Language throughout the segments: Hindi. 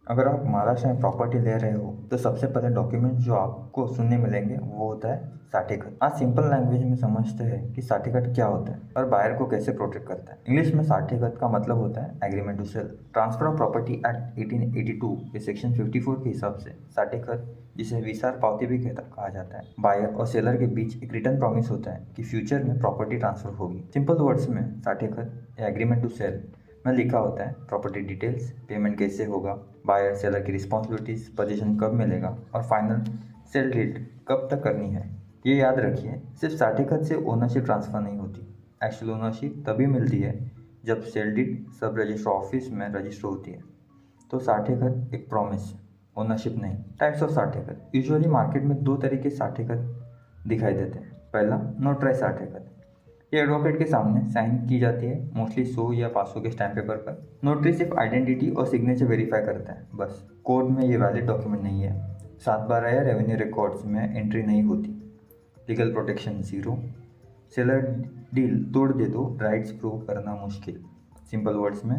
अगर आप महाराष्ट्र में प्रॉपर्टी ले रहे हो तो सबसे पहले डॉक्यूमेंट जो आपको सुनने मिलेंगे वो होता है साठेखत। आज सिंपल लैंग्वेज में समझते हैं कि साठेखत क्या होता है और बायर को कैसे प्रोटेक्ट करता है। इंग्लिश में साठेखत का मतलब होता है agreement to sell. Transfer of property act 1882 के सेक्शन 54 के हिसाब से साठेखत, जिसे विसार पावती भी कहा जाता है, बायर और सेलर के बीच एक रिटर्न प्रॉमिस होता है कि फ्यूचर में प्रॉपर्टी ट्रांसफर होगी। सिंपल वर्ड्स में साठेखत या एग्रीमेंट टू सेल में लिखा होता है प्रॉपर्टी डिटेल्स, पेमेंट कैसे होगा, बायर सेलर की रिस्पॉन्सिबिलिटीज, पोजीशन कब मिलेगा और फाइनल सेल डेट कब तक करनी है। ये याद रखिए, सिर्फ साठेखत से ओनरशिप ट्रांसफ़र नहीं होती। एक्चुअल ओनरशिप तभी मिलती है जब sale deed sub register office में रजिस्टर होती है। तो साठेखत एक प्रॉमिस, ओनरशिप नहीं। टाइप्स ऑफ साठेखत। यूजुअली मार्केट में दो तरीके साठेखत दिखाई देते हैं। पहला, नोटराइज साठेखत। ये एडवोकेट के सामने साइन की जाती है, मोस्टली 100 या 500 के स्टैम्प पेपर पर। नोटरी सिर्फ आइडेंटिटी और सिग्नेचर वेरीफाई करता है, बस। कोर्ट में ये वैलिड डॉक्यूमेंट नहीं है। 7/12 या रेवेन्यू रिकॉर्ड्स में एंट्री नहीं होती। Legal protection 0। सेलर डील तोड़ दे तो राइट्स प्रूव करना मुश्किल। सिंपल वर्ड्स में,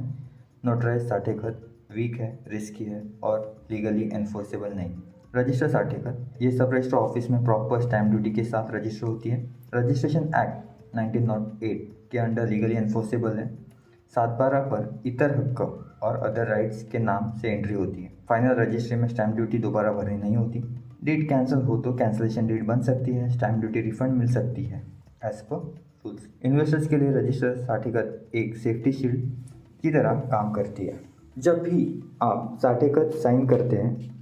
नोटराइज साठेखत वीक है, रिस्की है और लीगली एनफोर्सेबल नहीं। रजिस्टर साठेखत, ये सब रजिस्टर ऑफिस में प्रॉपर स्टैम्प ड्यूटी के साथ रजिस्टर होती है। रजिस्ट्रेशन एक्ट 1908 के अंडर लीगली एनफोर्सेबल है। 7/12 पर इतर हक्क और अदर राइट्स के नाम से एंट्री होती है। फाइनल रजिस्ट्री में स्टैम्प ड्यूटी दोबारा भरनी नहीं होती। डीड कैंसिल हो तो कैंसिलेशन डीड बन सकती है, स्टैम्प ड्यूटी रिफंड मिल सकती है एज पर रूल्स। इन्वेस्टर्स के लिए रजिस्टर साठेखत एक सेफ्टी शील्ड की तरह काम करती है। जब भी आप साठेखत साइन करते हैं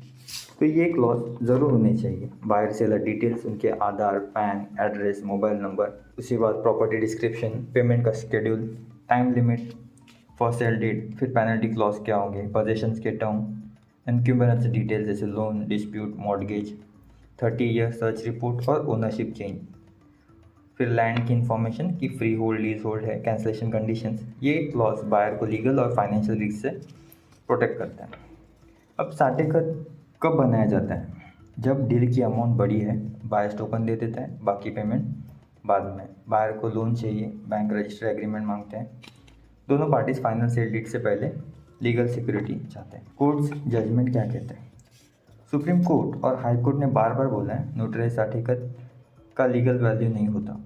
तो ये क्लॉज ज़रूर होनी चाहिए। बायर सेलर डिटेल्स, उनके Aadhaar, PAN, address, mobile number, उसके बाद प्रॉपर्टी डिस्क्रिप्शन, पेमेंट का schedule, time limit for sale date, फिर पेनल्टी क्लॉज क्या होंगे, पोजेशंस के टर्म, इनक्यूबेरेंस डिटेल्स जैसे loan, dispute, mortgage, 30 year search report और ओनरशिप चेंज, फिर लैंड की इन्फॉर्मेशन कि फ्री होल्ड, लीज होल्ड है, कैंसलेशन कंडीशंस। ये क्लॉज बायर को लीगल और फाइनेंशियल रिस्क से प्रोटेक्ट करता है। अब साठेखत कब बनाया जाता है? जब डील की अमाउंट बड़ी है, बायर टोकन दे देता है, बाकी पेमेंट बाद में। बायर को लोन चाहिए, बैंक रजिस्टर एग्रीमेंट मांगते हैं। दोनों पार्टीज फाइनल सेल डीड से पहले लीगल सिक्योरिटी चाहते हैं। कोर्ट्स जजमेंट क्या कहते हैं? सुप्रीम कोर्ट और हाई कोर्ट ने बार बार बोला है नोटराइज साठेखत का लीगल वैल्यू नहीं होता।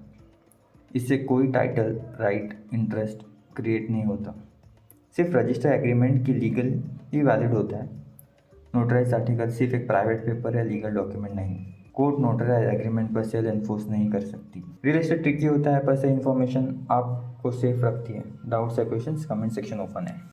इससे कोई टाइटल, राइट, इंटरेस्ट क्रिएट नहीं होता। सिर्फ रजिस्टर एग्रीमेंट की लीगल ही वैलिड होता है। नोटराइज साठेखत सिर्फ एक प्राइवेट पेपर या लीगल डॉक्यूमेंट नहीं। कोर्ट नोटराइज एग्रीमेंट पर सेल एनफोर्स नहीं कर सकती। रियल एस्टेट ट्रिकी होता है, पर से इन्फॉर्मेशन आपको सेफ रखती है। डाउट्स या क्वेश्चंस कमेंट सेक्शन ओपन है।